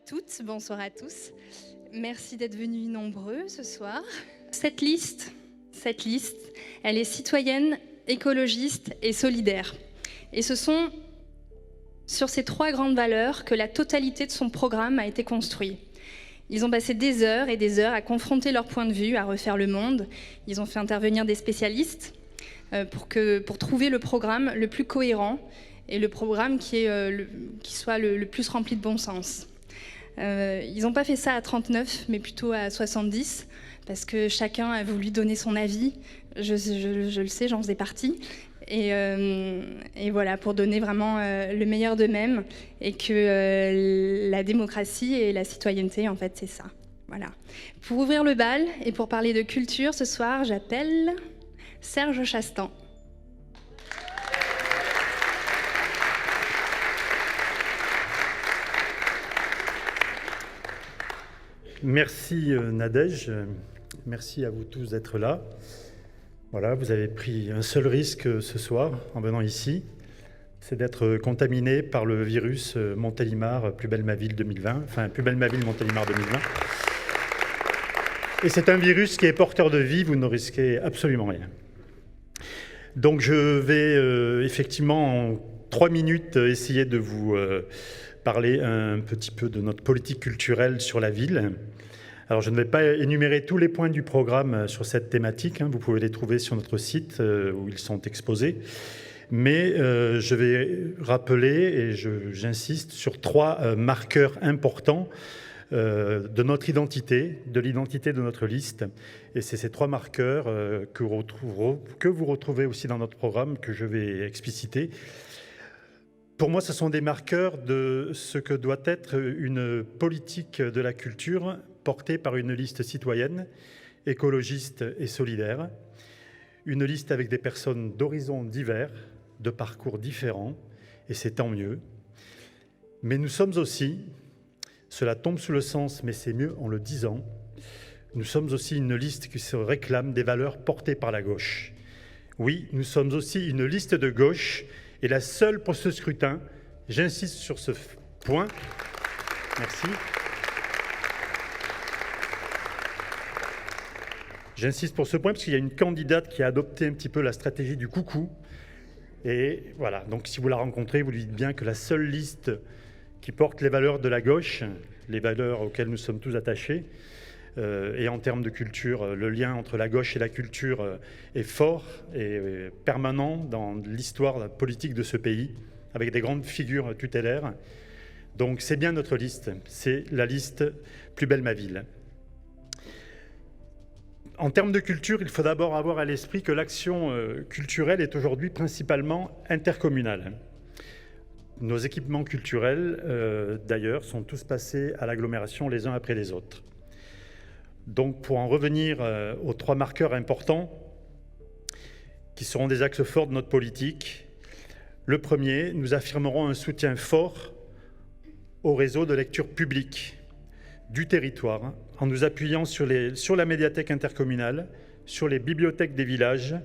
toutes, bonsoir à tous. Merci d'être venus nombreux ce soir. Cette liste, elle est citoyenne, écologiste et solidaire. Et ce sont sur ces trois grandes valeurs que la totalité de son programme a été construit. Ils ont passé des heures et des heures à confronter leur point de vue, à refaire le monde. Ils ont fait intervenir des spécialistes pour trouver le programme le plus cohérent et le programme qui soit le plus rempli de bon sens. Ils n'ont pas fait ça à 39, mais plutôt à 70, parce que chacun a voulu donner son avis. Je le sais, j'en faisais partie. Et voilà, pour donner vraiment le meilleur d'eux-mêmes, et que la démocratie et la citoyenneté, en fait, c'est ça. Voilà. Pour ouvrir le bal et pour parler de culture, ce soir, j'appelle Serge Chastan. Merci Nadège, merci à vous tous d'être là. Voilà, vous avez pris un seul risque ce soir en venant ici, c'est d'être contaminé par le virus Montélimar Plus belle ma ville 2020, enfin Plus belle ma ville Montélimar 2020. Et c'est un virus qui est porteur de vie, vous ne risquez absolument rien. Donc je vais effectivement en 3 minutes essayer de vous parler un petit peu de notre politique culturelle sur la ville. Alors je ne vais pas énumérer tous les points du programme sur cette thématique, vous pouvez les trouver sur notre site où ils sont exposés. Mais je vais rappeler, et j'insiste, sur 3 marqueurs importants de notre identité, de l'identité de notre liste. Et c'est ces 3 marqueurs que vous retrouvez aussi dans notre programme, que je vais expliciter. Pour moi, ce sont des marqueurs de ce que doit être une politique de la culture portée par une liste citoyenne, écologiste et solidaire. Une liste avec des personnes d'horizons divers, de parcours différents, et c'est tant mieux. Mais nous sommes aussi, cela tombe sous le sens, mais c'est mieux en le disant, nous sommes aussi une liste qui se réclame des valeurs portées par la gauche. Oui, nous sommes aussi une liste de gauche, et la seule pour ce scrutin, j'insiste sur ce point, merci. J'insiste pour ce point parce qu'il y a une candidate qui a adopté un petit peu la stratégie du coucou. Et voilà, donc si vous la rencontrez, vous lui dites bien que la seule liste qui porte les valeurs de la gauche, les valeurs auxquelles nous sommes tous attachés, et en termes de culture, le lien entre la gauche et la culture est fort et permanent dans l'histoire politique de ce pays, avec des grandes figures tutélaires. Donc c'est bien notre liste, c'est la liste Plus belle ma ville. En termes de culture, il faut d'abord avoir à l'esprit que l'action culturelle est aujourd'hui principalement intercommunale. Nos équipements culturels, d'ailleurs, sont tous passés à l'agglomération les uns après les autres. Donc, pour en revenir aux 3 marqueurs importants, qui seront des axes forts de notre politique, le premier, nous affirmerons un soutien fort au réseau de lecture publique du territoire, en nous appuyant sur la médiathèque intercommunale, sur les bibliothèques des villages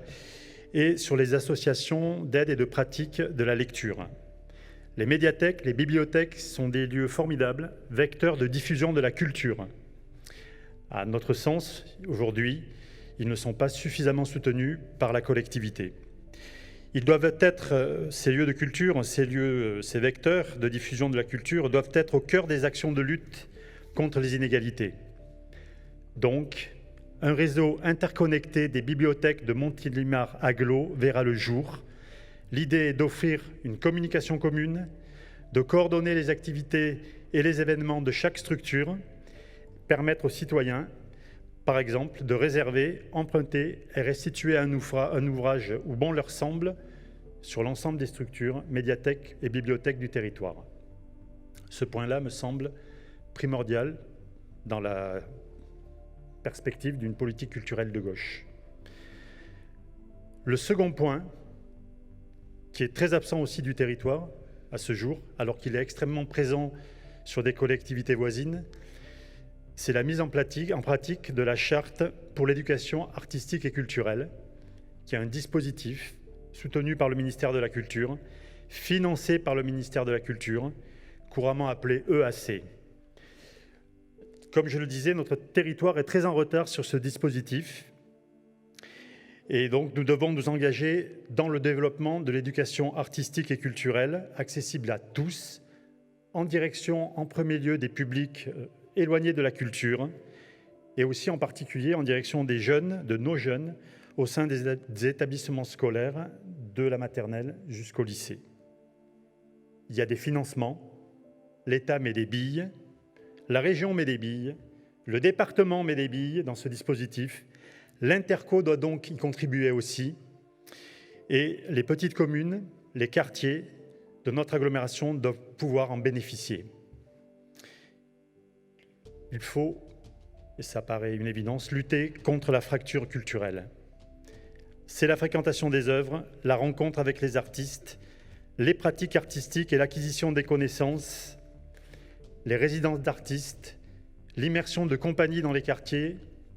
et sur les associations d'aide et de pratique de la lecture. Les médiathèques, les bibliothèques sont des lieux formidables, vecteurs de diffusion de la culture. À notre sens, aujourd'hui, ils ne sont pas suffisamment soutenus par la collectivité. Ils doivent être, ces lieux de culture, ces vecteurs de diffusion de la culture, doivent être au cœur des actions de lutte contre les inégalités. Donc, un réseau interconnecté des bibliothèques de Montélimar Agglo verra le jour. L'idée est d'offrir une communication commune, de coordonner les activités et les événements de chaque structure, permettre aux citoyens, par exemple, de réserver, emprunter et restituer un ouvrage où bon leur semble sur l'ensemble des structures, médiathèques et bibliothèques du territoire. Ce point-là me semble primordial dans la perspective d'une politique culturelle de gauche. Le second point, qui est très absent aussi du territoire à ce jour, alors qu'il est extrêmement présent sur des collectivités voisines, c'est la mise en pratique de la charte pour l'éducation artistique et culturelle, qui est un dispositif soutenu par le ministère de la Culture, financé par le ministère de la Culture, couramment appelé EAC. Comme je le disais, notre territoire est très en retard sur ce dispositif. Et donc, nous devons nous engager dans le développement de l'éducation artistique et culturelle, accessible à tous, en direction, en premier lieu, des publics éloignés de la culture, et aussi en particulier en direction des jeunes, de nos jeunes, au sein des établissements scolaires, de la maternelle jusqu'au lycée. Il y a des financements, l'État met des billes, la région met des billes, le département met des billes dans ce dispositif, l'Interco doit donc y contribuer aussi, et les petites communes, les quartiers de notre agglomération doivent pouvoir en bénéficier. Il faut, et ça paraît une évidence, lutter contre la fracture culturelle. C'est la fréquentation des œuvres, la rencontre avec les artistes, les pratiques artistiques et l'acquisition des connaissances, les résidences d'artistes, l'immersion de compagnies dans les quartiers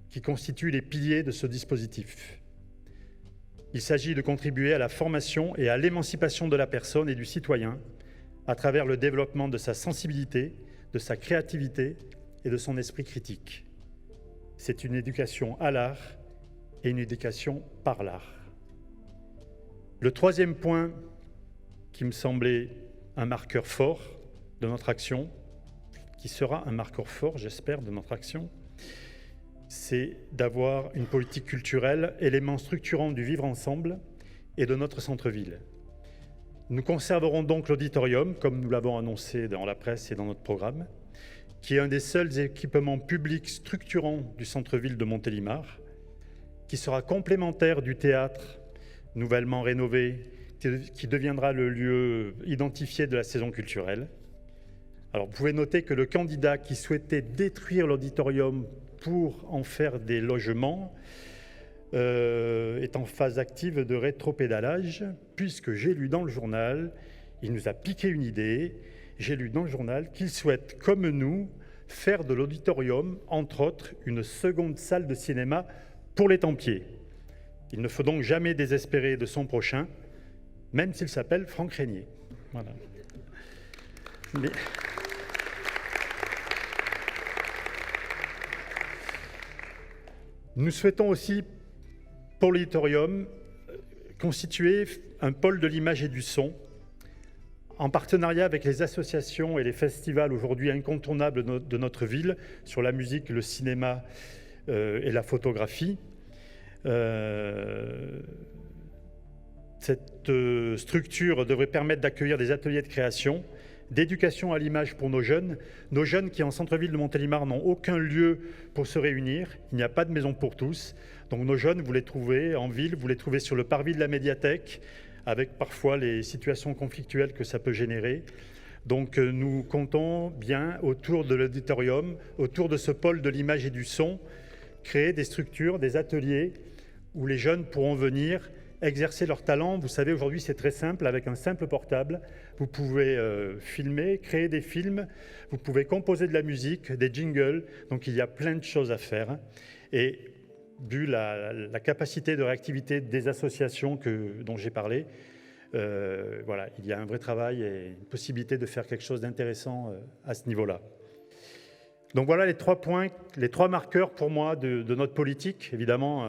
qui constituent les piliers de ce dispositif. Il s'agit de contribuer à la formation et à l'émancipation de la personne et du citoyen à travers le développement de sa sensibilité, de sa créativité et de son esprit critique. C'est une éducation à l'art et une éducation par l'art. Le troisième point qui me semblait un marqueur fort de notre action, qui sera un marqueur fort, j'espère, de notre action, c'est d'avoir une politique culturelle, élément structurant du vivre ensemble et de notre centre-ville. Nous conserverons donc l'auditorium, comme nous l'avons annoncé dans la presse et dans notre programme, qui est un des seuls équipements publics structurants du centre-ville de Montélimar, qui sera complémentaire du théâtre nouvellement rénové, qui deviendra le lieu identifié de la saison culturelle. Alors, vous pouvez noter que le candidat qui souhaitait détruire l'auditorium pour en faire des logements est en phase active de rétropédalage, puisque j'ai lu dans le journal, il nous a piqué une idée, j'ai lu dans le journal qu'il souhaite, comme nous, faire de l'auditorium, entre autres, une seconde salle de cinéma pour les Templiers. Il ne faut donc jamais désespérer de son prochain, même s'il s'appelle Franck Régnier. Voilà. Mais... Nous souhaitons aussi, pour l'auditorium, constituer un pôle de l'image et du son, en partenariat avec les associations et les festivals aujourd'hui incontournables de notre ville, sur la musique, le cinéma et la photographie. Cette structure devrait permettre d'accueillir des ateliers de création, d'éducation à l'image pour nos jeunes qui en centre-ville de Montélimar n'ont aucun lieu pour se réunir, il n'y a pas de maison pour tous, donc nos jeunes, vous les trouvez en ville, vous les trouvez sur le parvis de la médiathèque, avec parfois les situations conflictuelles que ça peut générer. Donc nous comptons bien autour de l'auditorium, autour de ce pôle de l'image et du son, créer des structures, des ateliers où les jeunes pourront venir exercer leur talent. Vous savez, aujourd'hui, c'est très simple. Avec un simple portable, vous pouvez filmer, créer des films, vous pouvez composer de la musique, des jingles. Donc, il y a plein de choses à faire. Et vu la capacité de réactivité des associations dont j'ai parlé, voilà, il y a un vrai travail et une possibilité de faire quelque chose d'intéressant à ce niveau-là. Donc, voilà les 3 points, les 3 marqueurs pour moi de notre politique. Évidemment,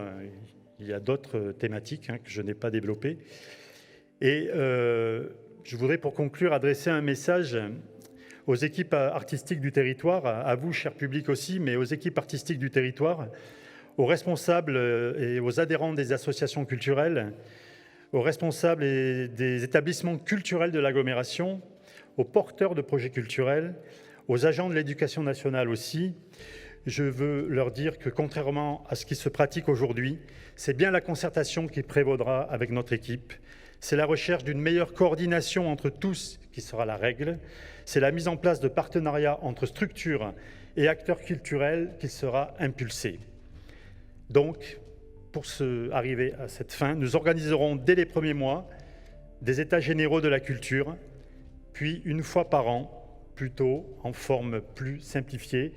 il y a d'autres thématiques que je n'ai pas développées. Et je voudrais, pour conclure, adresser un message aux équipes artistiques du territoire, à vous, cher public aussi, mais aux équipes artistiques du territoire, aux responsables et aux adhérents des associations culturelles, aux responsables et des établissements culturels de l'agglomération, aux porteurs de projets culturels, aux agents de l'éducation nationale aussi. Je veux leur dire que, contrairement à ce qui se pratique aujourd'hui, c'est bien la concertation qui prévaudra avec notre équipe. C'est la recherche d'une meilleure coordination entre tous qui sera la règle. C'est la mise en place de partenariats entre structures et acteurs culturels qui sera impulsée. Donc, pour arriver à cette fin, nous organiserons dès les premiers mois des états généraux de la culture, puis une fois par an, plutôt en forme plus simplifiée,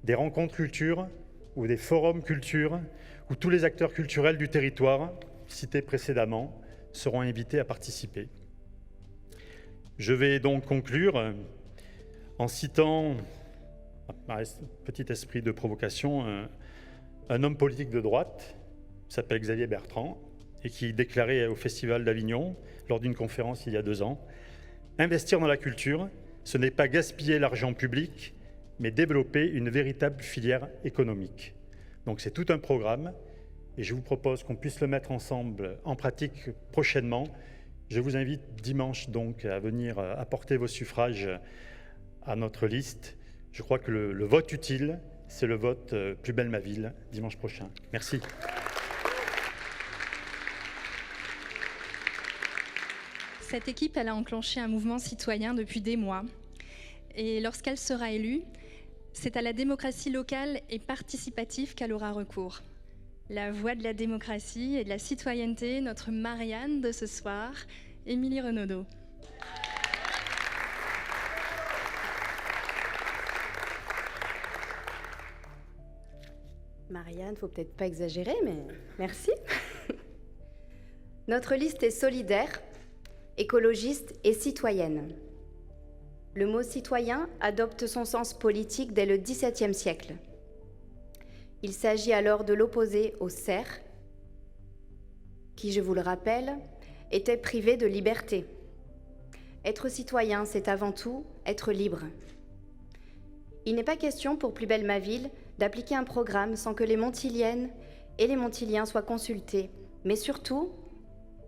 des rencontres culture ou des forums culture où tous les acteurs culturels du territoire, cités précédemment, seront invités à participer. Je vais donc conclure en citant petit esprit de provocation, un homme politique de droite, qui s'appelle Xavier Bertrand, et qui déclarait au Festival d'Avignon, lors d'une conférence il y a 2 ans, « Investir dans la culture, ce n'est pas gaspiller l'argent public, mais développer une véritable filière économique. » Donc c'est tout un programme, et je vous propose qu'on puisse le mettre ensemble en pratique prochainement. Je vous invite dimanche donc à venir apporter vos suffrages à notre liste. Je crois que le vote utile, c'est le vote Plus belle ma ville, dimanche prochain. Merci. Cette équipe, elle a enclenché un mouvement citoyen depuis des mois. Et lorsqu'elle sera élue, c'est à la démocratie locale et participative qu'elle aura recours. La voix de la démocratie et de la citoyenneté, notre Marianne de ce soir, Émilie Renaudot. Marianne, faut peut-être pas exagérer, mais merci. Notre liste est solidaire, écologiste et citoyenne. Le mot citoyen adopte son sens politique dès le XVIIe siècle. Il s'agit alors de l'opposer aux serfs, qui, je vous le rappelle, étaient privés de liberté. Être citoyen, c'est avant tout être libre. Il n'est pas question pour Plus belle ma ville d'appliquer un programme sans que les Montiliennes et les Montiliens soient consultés, mais surtout,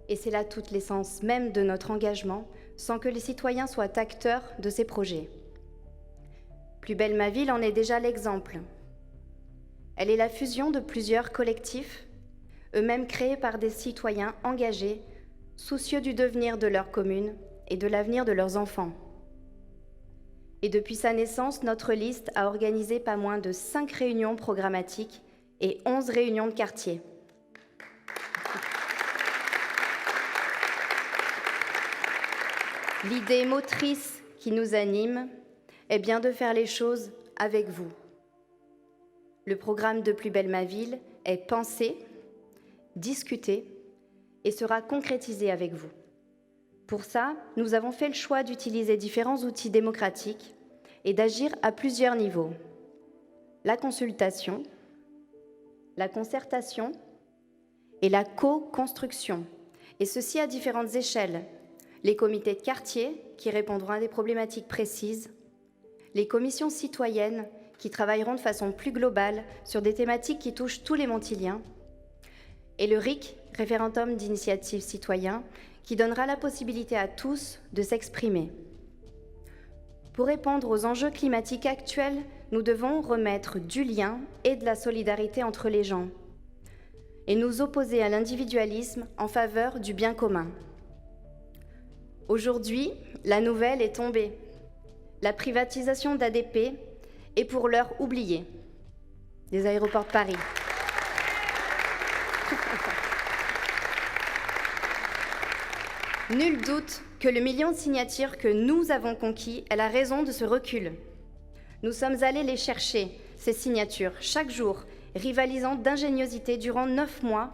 et c'est là toute l'essence même de notre engagement, sans que les citoyens soient acteurs de ces projets. Plus belle ma ville en est déjà l'exemple. Elle est la fusion de plusieurs collectifs, eux-mêmes créés par des citoyens engagés, soucieux du devenir de leur commune et de l'avenir de leurs enfants. Et depuis sa naissance, notre liste a organisé pas moins de 5 réunions programmatiques et 11 réunions de quartier. L'idée motrice qui nous anime est bien de faire les choses avec vous. Le programme de Plus belle ma ville est pensé, discuté et sera concrétisé avec vous. Pour ça, nous avons fait le choix d'utiliser différents outils démocratiques et d'agir à plusieurs niveaux. La consultation, la concertation et la co-construction, et ceci à différentes échelles. Les comités de quartier qui répondront à des problématiques précises, les commissions citoyennes qui travailleront de façon plus globale sur des thématiques qui touchent tous les Montiliens, et le RIC, référendum d'initiative citoyen, qui donnera la possibilité à tous de s'exprimer. Pour répondre aux enjeux climatiques actuels, nous devons remettre du lien et de la solidarité entre les gens et nous opposer à l'individualisme en faveur du bien commun. Aujourd'hui, la nouvelle est tombée. La privatisation d'ADP est pour l'heure oubliée. Des aéroports de Paris. Nul doute que le million de signatures que nous avons conquis est la raison de ce recul. Nous sommes allés les chercher, ces signatures, chaque jour, rivalisant d'ingéniosité durant 9 mois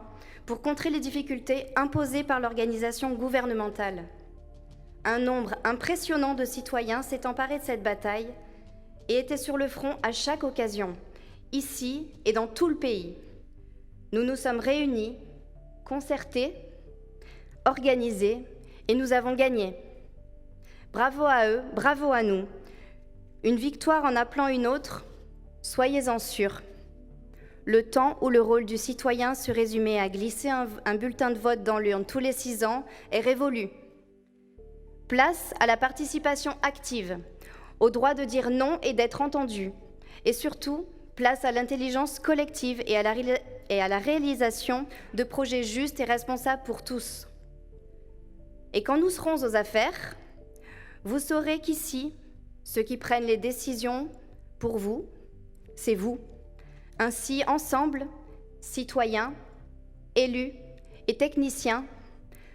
pour contrer les difficultés imposées par l'organisation gouvernementale. Un nombre impressionnant de citoyens s'est emparé de cette bataille et était sur le front à chaque occasion, ici et dans tout le pays. Nous nous sommes réunis, concertés, organisés, et nous avons gagné. Bravo à eux, bravo à nous. Une victoire en appelant une autre, soyez-en sûrs. Le temps où le rôle du citoyen se résumait à glisser un bulletin de vote dans l'urne tous les 6 ans est révolu. Place à la participation active, au droit de dire non et d'être entendu, et surtout, place à l'intelligence collective et à la réalisation de projets justes et responsables pour tous. Et quand nous serons aux affaires, vous saurez qu'ici, ceux qui prennent les décisions pour vous, c'est vous. Ainsi, ensemble, citoyens, élus et techniciens,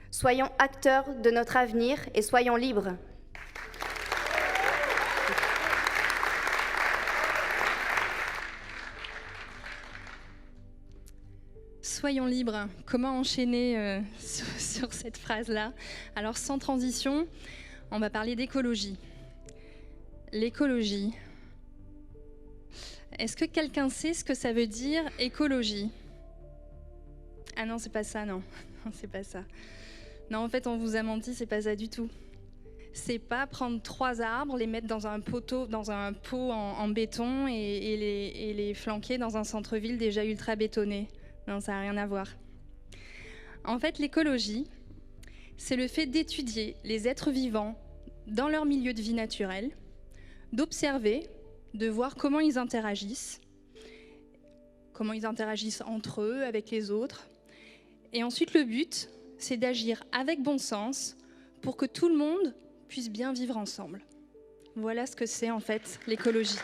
soyons acteurs de notre avenir et soyons libres. Soyons libres. Comment enchaîner sur cette phrase-là? Alors, sans transition, on va parler d'écologie. L'écologie, Est-ce que quelqu'un sait ce que ça veut dire écologie? Ah non, c'est pas ça, non. Non, c'est pas ça. Non, en fait, on vous a menti, c'est pas ça du tout. C'est pas prendre 3 arbres, les mettre dans un poteau, dans un pot en béton et les flanquer dans un centre-ville déjà ultra bétonné. Non, ça n'a rien à voir. En fait, l'écologie, c'est le fait d'étudier les êtres vivants dans leur milieu de vie naturel, d'observer, de voir comment ils interagissent entre eux, avec les autres. Et ensuite, le but, c'est d'agir avec bon sens pour que tout le monde puisse bien vivre ensemble. Voilà ce que c'est en fait l'écologie.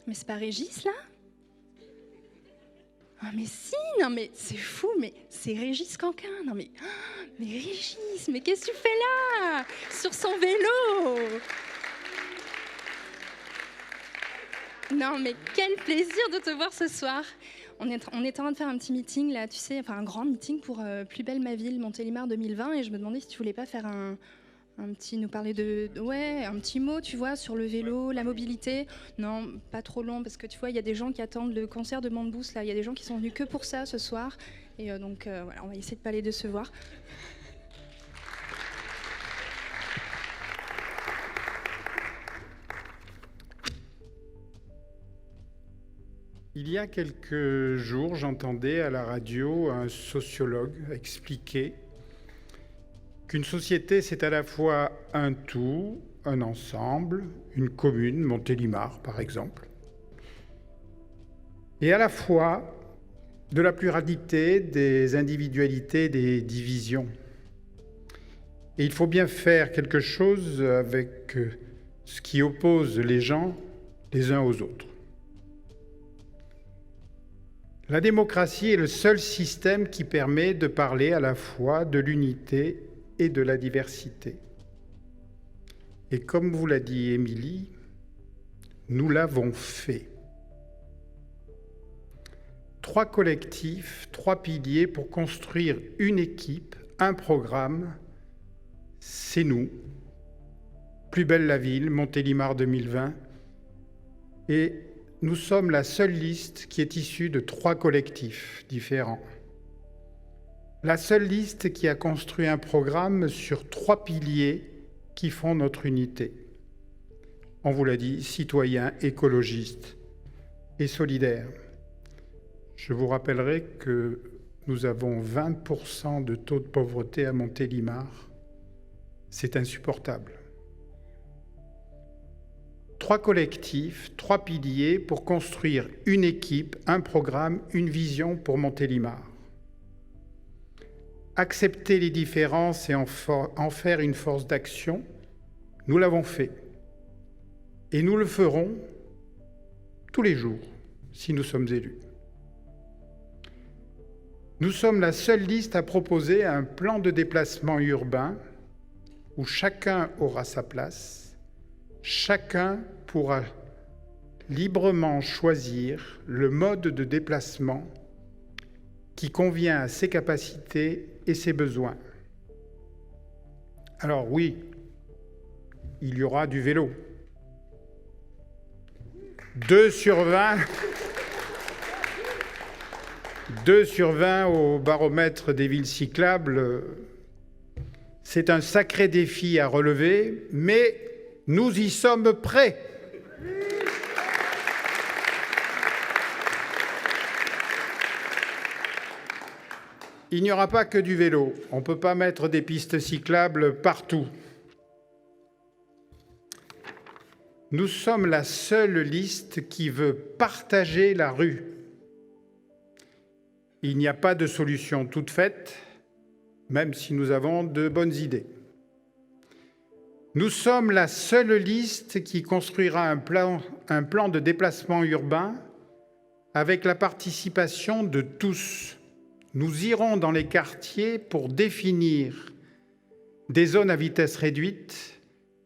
Mais c'est pas Régis là? Ah mais si, non mais c'est fou, mais c'est Régis Canquin. Non mais Régis, mais qu'est-ce que tu fais là? Sur son vélo? Non mais quel plaisir de te voir ce soir. On est en train de faire un petit meeting là, tu sais, enfin un grand meeting pour Plus belle ma ville, Montélimar 2020, et je me demandais si tu voulais pas faire un petit, nous parler un petit mot, tu vois, sur le vélo, la mobilité. Non, pas trop long, parce que tu vois, il y a des gens qui attendent le concert de Mandbous, là, il y a des gens qui sont venus que pour ça ce soir, et donc voilà, on va essayer de pas les décevoir. Il y a quelques jours, j'entendais à la radio un sociologue expliquer qu'une société, c'est à la fois un tout, un ensemble, une commune, Montélimar par exemple, et à la fois de la pluralité des individualités, des divisions. Et il faut bien faire quelque chose avec ce qui oppose les gens les uns aux autres. La démocratie est le seul système qui permet de parler à la fois de l'unité et de la diversité. Et comme vous l'a dit Émilie, nous l'avons fait. 3 collectifs, 3 piliers pour construire une équipe, un programme, c'est nous. Plus belle la ville, Montélimar 2020. Et nous sommes la seule liste qui est issue de 3 collectifs différents. La seule liste qui a construit un programme sur 3 piliers qui font notre unité. On vous l'a dit, citoyen, écologiste et solidaire. Je vous rappellerai que nous avons 20% de taux de pauvreté à Montélimar. C'est insupportable. 3 collectifs, 3 piliers pour construire une équipe, un programme, une vision pour Montélimar. Accepter les différences et en faire une force d'action, nous l'avons fait. Et nous le ferons tous les jours, si nous sommes élus. Nous sommes la seule liste à proposer un plan de déplacement urbain où chacun aura sa place, chacun pourra librement choisir le mode de déplacement qui convient à ses capacités et ses besoins. Alors oui, il y aura du vélo. 2 sur 20 au baromètre des villes cyclables, c'est un sacré défi à relever, mais nous y sommes prêts. Il n'y aura pas que du vélo. On ne peut pas mettre des pistes cyclables partout. Nous sommes la seule liste qui veut partager la rue. Il n'y a pas de solution toute faite, même si nous avons de bonnes idées. Nous sommes la seule liste qui construira un plan de déplacement urbain avec la participation de tous. Nous irons dans les quartiers pour définir des zones à vitesse réduite,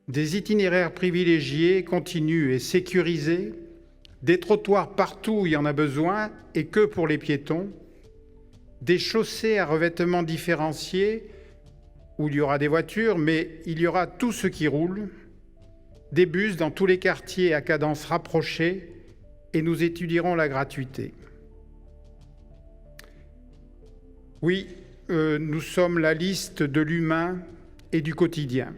des itinéraires privilégiés, continus et sécurisés, des trottoirs partout où il y en a besoin et que pour les piétons, des chaussées à revêtement différencié où il y aura des voitures, mais il y aura tout ce qui roule, des bus dans tous les quartiers à cadence rapprochée, et nous étudierons la gratuité. Oui, nous sommes la liste de l'humain et du quotidien.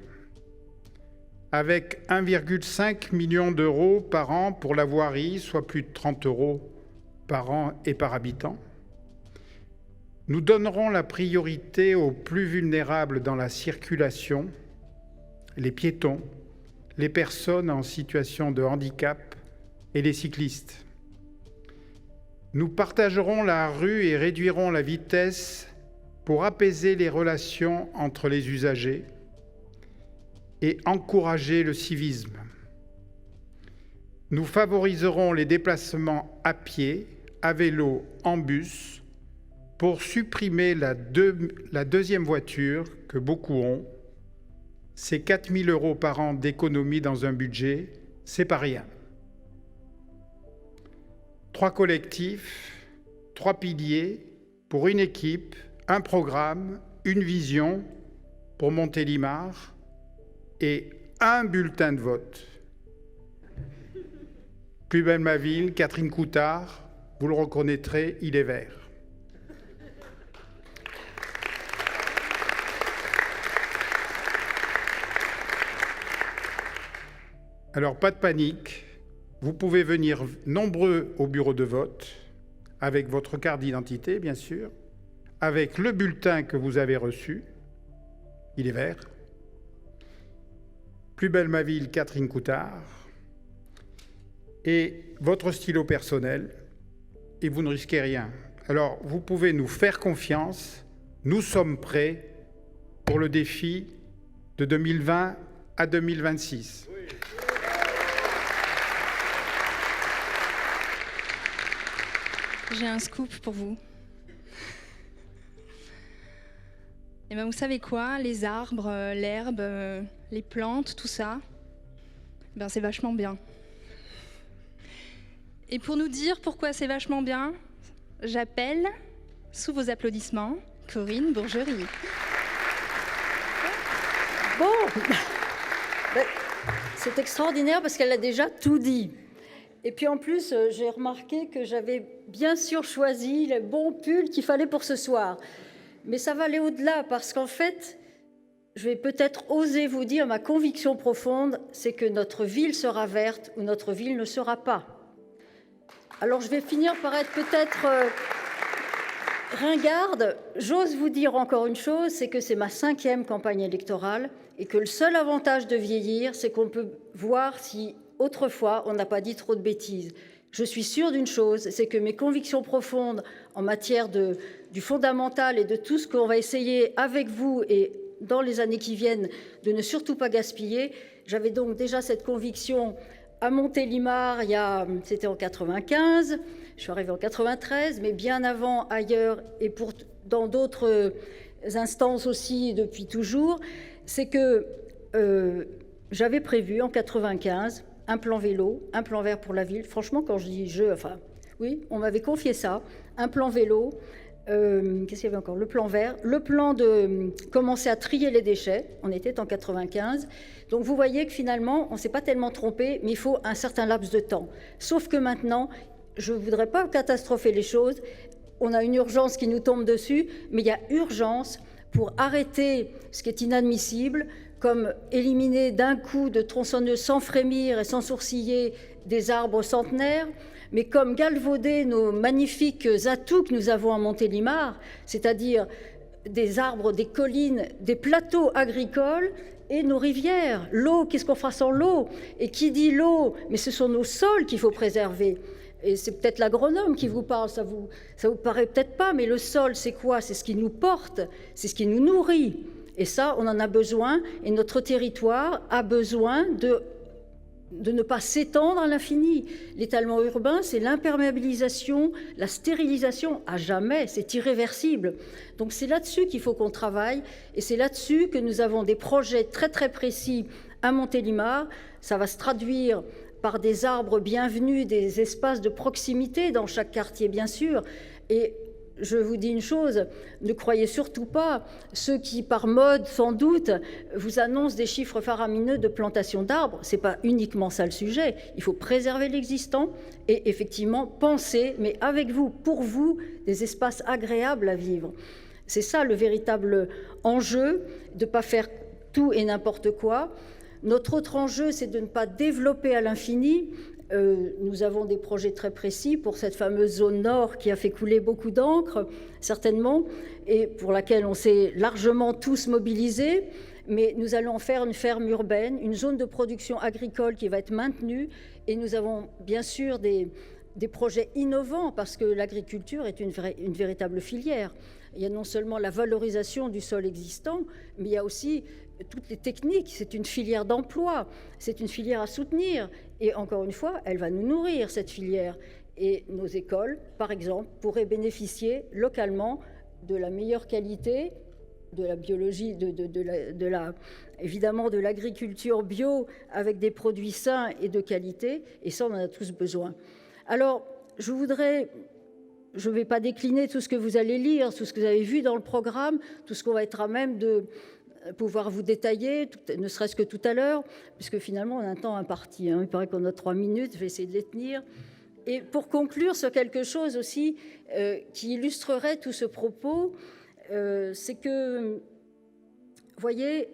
Avec 1,5 million d'euros par an pour la voirie, soit plus de 30 euros par an et par habitant. Nous donnerons la priorité aux plus vulnérables dans la circulation, les piétons, les personnes en situation de handicap et les cyclistes. Nous partagerons la rue et réduirons la vitesse pour apaiser les relations entre les usagers et encourager le civisme. Nous favoriserons les déplacements à pied, à vélo, en bus, pour supprimer la deuxième voiture que beaucoup ont. C'est 4 000 € par an d'économie dans un budget, c'est pas rien. 3 collectifs, 3 piliers pour une équipe, un programme, une vision pour Montélimar et un bulletin de vote. Plus belle ma ville, Catherine Coutard, vous le reconnaîtrez, il est vert. Alors, pas de panique, vous pouvez venir nombreux au bureau de vote, avec votre carte d'identité, bien sûr, avec le bulletin que vous avez reçu, il est vert. Plus belle ma ville, Catherine Coutard, et votre stylo personnel, et vous ne risquez rien. Alors, vous pouvez nous faire confiance, nous sommes prêts pour le défi de 2020 à 2026. J'ai un scoop pour vous. Et bien vous savez quoi, les arbres, l'herbe, les plantes, tout ça, ben c'est vachement bien. Et pour nous dire pourquoi c'est vachement bien, j'appelle, sous vos applaudissements, Corinne Bourgerie. Bon, c'est extraordinaire parce qu'elle a déjà tout dit. Et puis en plus, j'ai remarqué que j'avais bien sûr choisi le bon pull qu'il fallait pour ce soir. Mais ça va aller au-delà parce qu'en fait, je vais peut-être oser vous dire, ma conviction profonde, c'est que notre ville sera verte ou notre ville ne sera pas. Alors je vais finir par être peut-être ringarde. J'ose vous dire encore une chose, c'est que c'est ma 5e campagne électorale et que le seul avantage de vieillir, c'est qu'on peut voir si autrefois on n'a pas dit trop de bêtises. Je suis sûre d'une chose, c'est que mes convictions profondes en matière du fondamental et de tout ce qu'on va essayer avec vous et dans les années qui viennent de ne surtout pas gaspiller. J'avais donc déjà cette conviction à Montélimar, c'était en 95, je suis arrivée en 93, mais bien avant ailleurs et dans d'autres instances aussi depuis toujours, c'est que j'avais prévu en 95 un plan vélo, un plan vert pour la ville. Franchement, quand je dis oui, on m'avait confié ça, un plan vélo. Qu'est-ce qu'il y avait encore? Le plan vert, le plan de commencer à trier les déchets. On était en 95. Donc vous voyez que finalement, on ne s'est pas tellement trompé, mais il faut un certain laps de temps. Sauf que maintenant, je ne voudrais pas catastropher les choses. On a une urgence qui nous tombe dessus, mais il y a urgence pour arrêter ce qui est inadmissible, comme éliminer d'un coup de tronçonneuse sans frémir et sans sourciller des arbres centenaires, mais comme galvauder nos magnifiques atouts que nous avons à Montélimar, c'est-à-dire des arbres, des collines, des plateaux agricoles et nos rivières. L'eau, qu'est-ce qu'on fera sans l'eau? Et qui dit l'eau? Mais ce sont nos sols qu'il faut préserver. Et c'est peut-être l'agronome qui vous parle, ça vous paraît peut-être pas, mais le sol, c'est quoi? C'est ce qui nous porte, c'est ce qui nous nourrit. Et ça, on en a besoin, et notre territoire a besoin de ne pas s'étendre à l'infini. L'étalement urbain, c'est l'imperméabilisation, la stérilisation à jamais, c'est irréversible. Donc c'est là-dessus qu'il faut qu'on travaille, et c'est là-dessus que nous avons des projets très très précis à Montélimar. Ça va se traduire par des arbres bienvenus, des espaces de proximité dans chaque quartier, bien sûr. Et je vous dis une chose, ne croyez surtout pas ceux qui, par mode, sans doute, vous annoncent des chiffres faramineux de plantation d'arbres. Ce n'est pas uniquement ça le sujet. Il faut préserver l'existant et effectivement penser, mais avec vous, pour vous, des espaces agréables à vivre. C'est ça le véritable enjeu, de ne pas faire tout et n'importe quoi. Notre autre enjeu, c'est de ne pas développer à l'infini. Nous avons des projets très précis pour cette fameuse zone nord qui a fait couler beaucoup d'encre, certainement, et pour laquelle on s'est largement tous mobilisés. Mais nous allons en faire une ferme urbaine, une zone de production agricole qui va être maintenue. Et nous avons bien sûr des projets innovants parce que l'agriculture est une véritable filière. Il y a non seulement la valorisation du sol existant, mais il y a aussi toutes les techniques. C'est une filière d'emploi, c'est une filière à soutenir. Et encore une fois, elle va nous nourrir, cette filière. Et nos écoles, par exemple, pourraient bénéficier localement de la meilleure qualité, de la biologie, évidemment de l'agriculture bio avec des produits sains et de qualité. Et ça, on en a tous besoin. Alors, je ne vais pas décliner tout ce que vous allez lire, tout ce que vous avez vu dans le programme, tout ce qu'on va être à même de pouvoir vous détailler, ne serait-ce que tout à l'heure, puisque finalement on a un temps imparti. Il paraît qu'on a 3 minutes, je vais essayer de les tenir. Et pour conclure sur quelque chose aussi qui illustrerait tout ce propos, c'est que, vous voyez,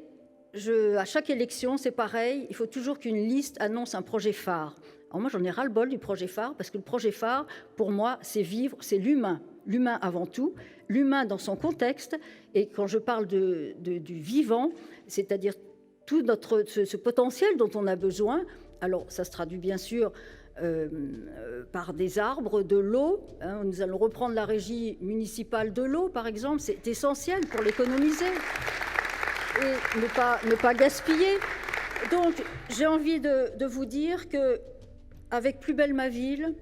à chaque élection, c'est pareil, il faut toujours qu'une liste annonce un projet phare. Alors moi, j'en ai ras-le-bol du projet phare, parce que le projet phare, pour moi, c'est vivre, c'est l'humain. L'humain avant tout, l'humain dans son contexte. Et quand je parle du vivant, c'est-à-dire tout ce potentiel dont on a besoin, alors ça se traduit bien sûr par des arbres, de l'eau. Nous allons reprendre la régie municipale de l'eau, par exemple. C'est essentiel pour l'économiser et ne pas gaspiller. Donc, j'ai envie de vous dire que avec Plus belle ma ville,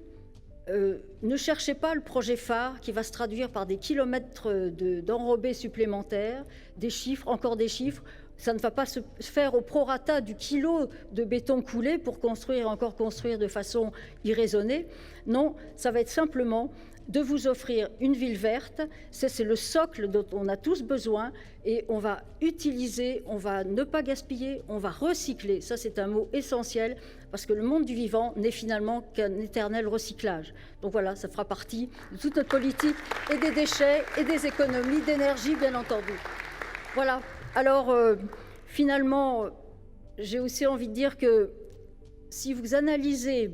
ne cherchez pas le projet phare qui va se traduire par des kilomètres d'enrobés supplémentaires, des chiffres, encore des chiffres. Ça ne va pas se faire au prorata du kilo de béton coulé pour encore construire de façon irraisonnée. Non, ça va être simplement de vous offrir une ville verte. C'est le socle dont on a tous besoin et on va utiliser, on va ne pas gaspiller, on va recycler. Ça, c'est un mot essentiel parce que le monde du vivant n'est finalement qu'un éternel recyclage. Donc voilà, ça fera partie de toute notre politique et des déchets et des économies d'énergie, bien entendu. Voilà. Alors, finalement, j'ai aussi envie de dire que si vous analysez,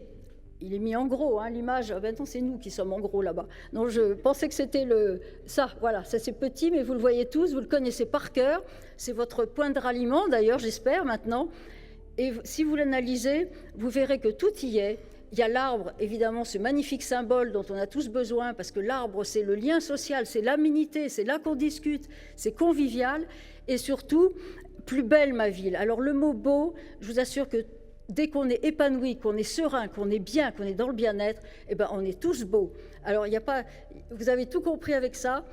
il est mis en gros, l'image, maintenant c'est nous qui sommes en gros là-bas. Non, je pensais que c'était ça, voilà, ça c'est petit, mais vous le voyez tous, vous le connaissez par cœur. C'est votre point de ralliement, d'ailleurs, j'espère, maintenant. Et si vous l'analysez, vous verrez que tout y est. Il y a l'arbre, évidemment, ce magnifique symbole dont on a tous besoin, parce que l'arbre, c'est le lien social, c'est l'aménité, c'est là qu'on discute, c'est convivial, et surtout, plus belle ma ville. Alors le mot beau, je vous assure que dès qu'on est épanoui, qu'on est serein, qu'on est bien, qu'on est dans le bien-être, eh ben, on est tous beaux. Alors il n'y a pas, vous avez tout compris avec ça,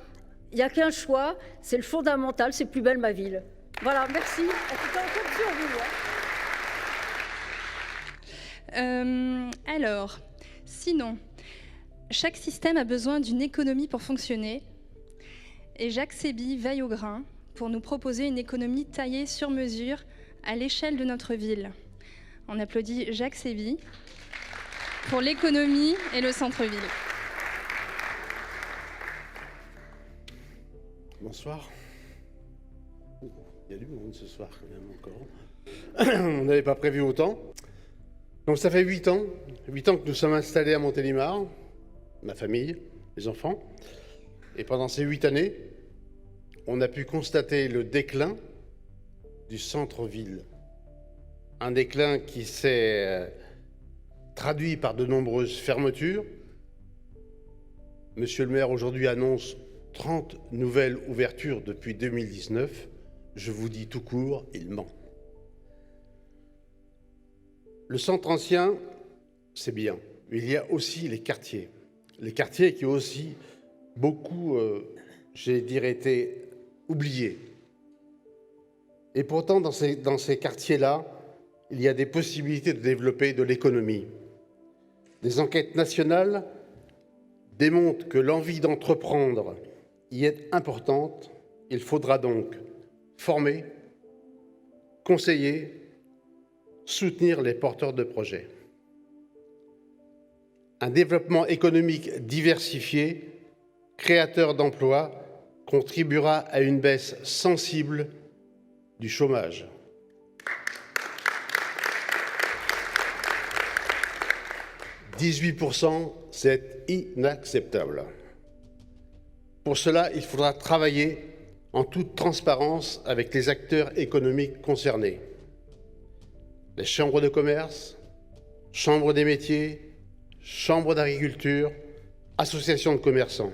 il n'y a qu'un choix, c'est le fondamental, c'est plus belle ma ville. Voilà, merci. Alors, sinon, chaque système a besoin d'une économie pour fonctionner. Et Jacques Séby veille au grain pour nous proposer une économie taillée sur mesure à l'échelle de notre ville. On applaudit Jacques Séby pour l'économie et le centre-ville. Bonsoir. Il y a du monde ce soir quand même encore. On n'avait pas prévu autant. Donc ça fait 8 ans que nous sommes installés à Montélimar, ma famille, les enfants. Et pendant ces 8 années, on a pu constater le déclin du centre-ville. Un déclin qui s'est traduit par de nombreuses fermetures. Monsieur le maire aujourd'hui annonce 30 nouvelles ouvertures depuis 2019. Je vous dis tout court, il ment. Le centre ancien, c'est bien, mais il y a aussi les quartiers. Les quartiers qui ont aussi beaucoup, j'ai dirais, été oubliés. Et pourtant, dans ces quartiers-là, il y a des possibilités de développer de l'économie. Des enquêtes nationales démontre que l'envie d'entreprendre y est importante. Il faudra donc former, conseiller, soutenir les porteurs de projets. Un développement économique diversifié, créateur d'emplois, contribuera à une baisse sensible du chômage. « 18%, c'est inacceptable. Pour cela, il faudra travailler en toute transparence avec les acteurs économiques concernés. Les chambres de commerce, chambres des métiers, chambres d'agriculture, associations de commerçants.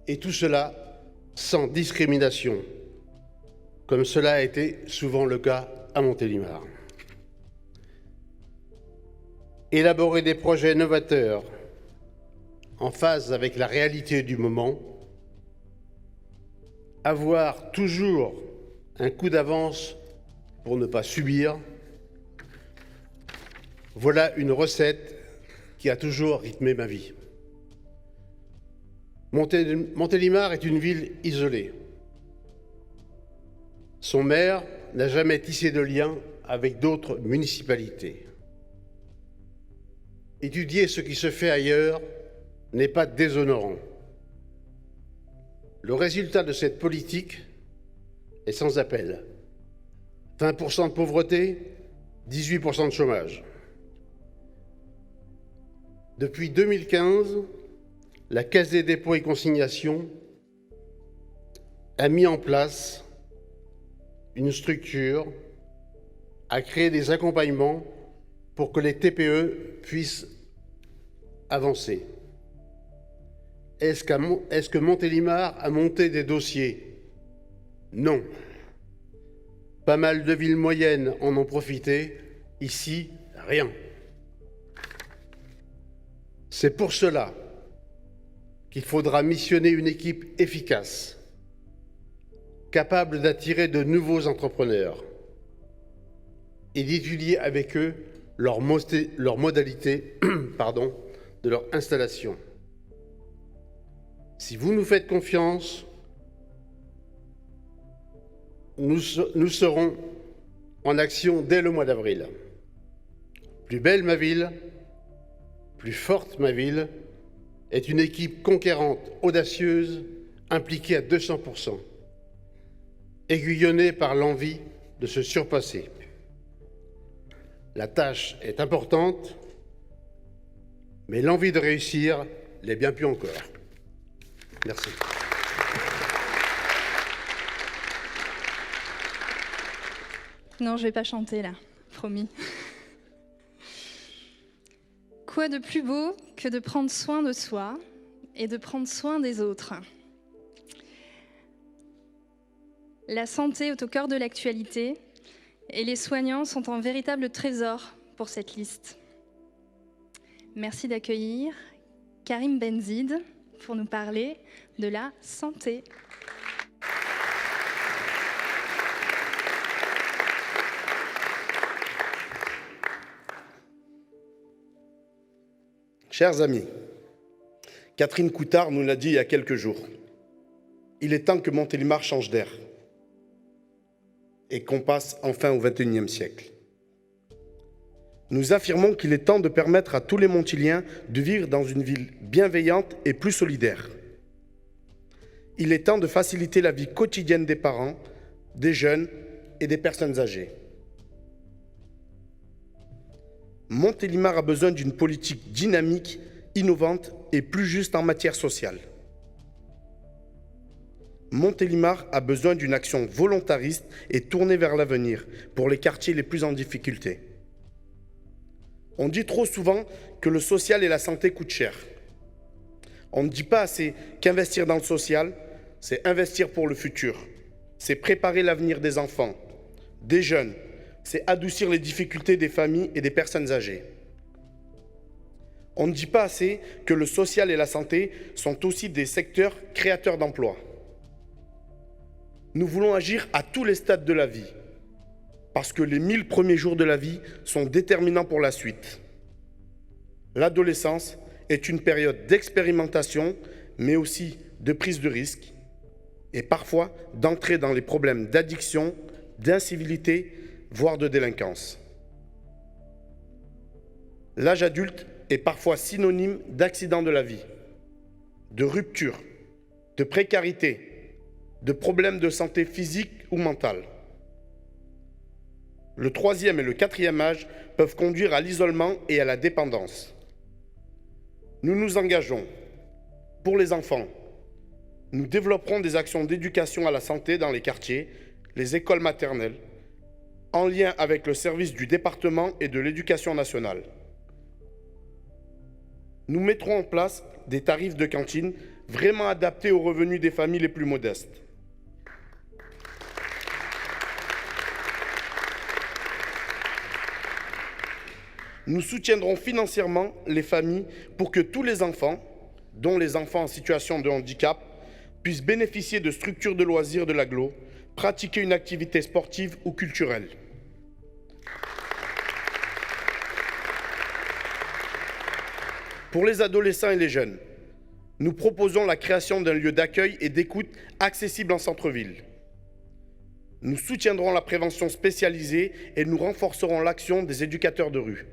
Et tout cela sans discrimination, comme cela a été souvent le cas à Montélimar. Élaborer des projets novateurs en phase avec la réalité du moment, avoir toujours un coup d'avance pour ne pas subir, voilà une recette qui a toujours rythmé ma vie. Montélimar est une ville isolée. Son maire n'a jamais tissé de lien avec d'autres municipalités. Étudier ce qui se fait ailleurs n'est pas déshonorant. Le résultat de cette politique est sans appel. 20% de pauvreté, 18% de chômage. Depuis 2015, la Caisse des dépôts et consignations a mis en place une structure, a créé des accompagnements pour que les TPE puissent avancer. Est-ce que Montélimar a monté des dossiers? Non. Pas mal de villes moyennes en ont profité. Ici, rien. C'est pour cela qu'il faudra missionner une équipe efficace, capable d'attirer de nouveaux entrepreneurs et d'étudier avec eux leurs modalités de leur installation. Si vous nous faites confiance, nous serons en action dès le mois d'avril. Plus belle ma ville, plus forte ma ville, est une équipe conquérante, audacieuse, impliquée à 200%, aiguillonnée par l'envie de se surpasser. La tâche est importante, mais l'envie de réussir l'est bien plus encore. Merci. Non, je vais pas chanter là, promis. Quoi de plus beau que de prendre soin de soi et de prendre soin des autres? La santé est au cœur de l'actualité et les soignants sont un véritable trésor pour cette liste. Merci d'accueillir Karim Benzid pour nous parler de la santé. Chers amis, Catherine Coutard nous l'a dit il y a quelques jours. Il est temps que Montélimar change d'air et qu'on passe enfin au XXIe siècle. Nous affirmons qu'il est temps de permettre à tous les Montiliens de vivre dans une ville bienveillante et plus solidaire. Il est temps de faciliter la vie quotidienne des parents, des jeunes et des personnes âgées. Montélimar a besoin d'une politique dynamique, innovante et plus juste en matière sociale. Montélimar a besoin d'une action volontariste et tournée vers l'avenir pour les quartiers les plus en difficulté. On dit trop souvent que le social et la santé coûtent cher. On ne dit pas assez qu'investir dans le social, c'est investir pour le futur. C'est préparer l'avenir des enfants, des jeunes. C'est adoucir les difficultés des familles et des personnes âgées. On ne dit pas assez que le social et la santé sont aussi des secteurs créateurs d'emplois. Nous voulons agir à tous les stades de la vie, parce que les 1000 premiers jours de la vie sont déterminants pour la suite. L'adolescence est une période d'expérimentation, mais aussi de prise de risque, et parfois d'entrer dans les problèmes d'addiction, d'incivilité, voire de délinquance. L'âge adulte est parfois synonyme d'accident de la vie, de rupture, de précarité, de problèmes de santé physique ou mentale. Le 3e et le 4e âge peuvent conduire à l'isolement et à la dépendance. Nous nous engageons. Pour les enfants, nous développerons des actions d'éducation à la santé dans les quartiers, les écoles maternelles, en lien avec le service du département et de l'éducation nationale. Nous mettrons en place des tarifs de cantine vraiment adaptés aux revenus des familles les plus modestes. Nous soutiendrons financièrement les familles pour que tous les enfants, dont les enfants en situation de handicap, puissent bénéficier de structures de loisirs de l'agglo, pratiquer une activité sportive ou culturelle. Pour les adolescents et les jeunes, nous proposons la création d'un lieu d'accueil et d'écoute accessible en centre-ville. Nous soutiendrons la prévention spécialisée et nous renforcerons l'action des éducateurs de rue.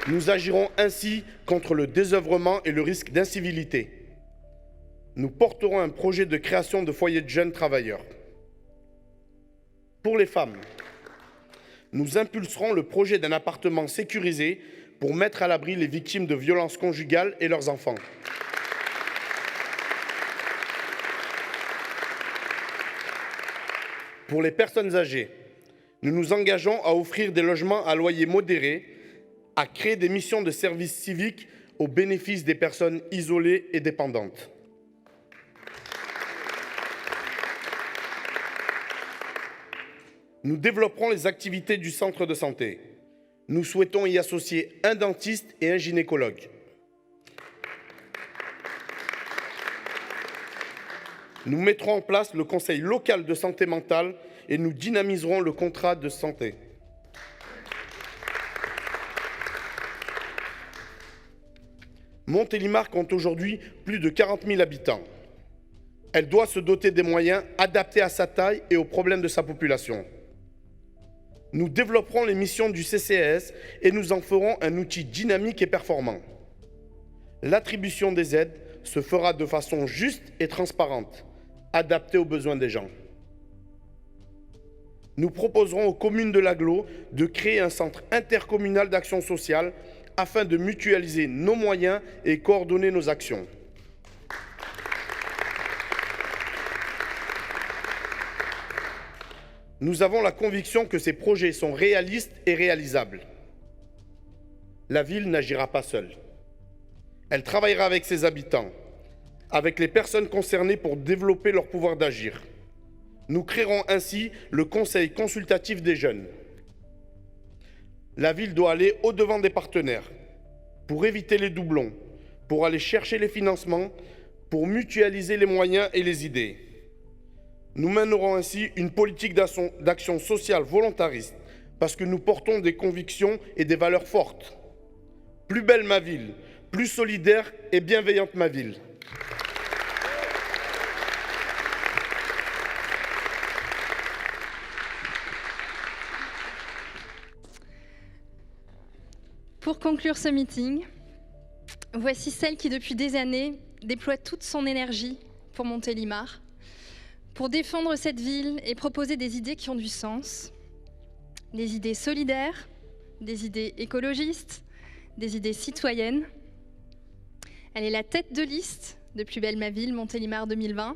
Nous agirons ainsi contre le désœuvrement et le risque d'incivilité. Nous porterons un projet de création de foyers de jeunes travailleurs. Pour les femmes, nous impulserons le projet d'un appartement sécurisé pour mettre à l'abri les victimes de violences conjugales et leurs enfants. Pour les personnes âgées, nous nous engageons à offrir des logements à loyer modéré, à créer des missions de service civique au bénéfice des personnes isolées et dépendantes. Nous développerons les activités du centre de santé. Nous souhaitons y associer un dentiste et un gynécologue. Nous mettrons en place le conseil local de santé mentale et nous dynamiserons le contrat de santé. Montélimar compte aujourd'hui plus de 40 000 habitants. Elle doit se doter des moyens adaptés à sa taille et aux problèmes de sa population. Nous développerons les missions du CCAS et nous en ferons un outil dynamique et performant. L'attribution des aides se fera de façon juste et transparente, adaptée aux besoins des gens. Nous proposerons aux communes de l'agglo de créer un centre intercommunal d'action sociale afin de mutualiser nos moyens et coordonner nos actions. Nous avons la conviction que ces projets sont réalistes et réalisables. La ville n'agira pas seule. Elle travaillera avec ses habitants, avec les personnes concernées pour développer leur pouvoir d'agir. Nous créerons ainsi le Conseil consultatif des jeunes. La ville doit aller au-devant des partenaires pour éviter les doublons, pour aller chercher les financements, pour mutualiser les moyens et les idées. Nous mènerons ainsi une politique d'action sociale volontariste parce que nous portons des convictions et des valeurs fortes. Plus belle ma ville, plus solidaire et bienveillante ma ville. Pour conclure ce meeting, voici celle qui, depuis des années, déploie toute son énergie pour Montélimar, pour défendre cette ville et proposer des idées qui ont du sens, des idées solidaires, des idées écologistes, des idées citoyennes. Elle est la tête de liste de Plus belle ma ville, Montélimar 2020,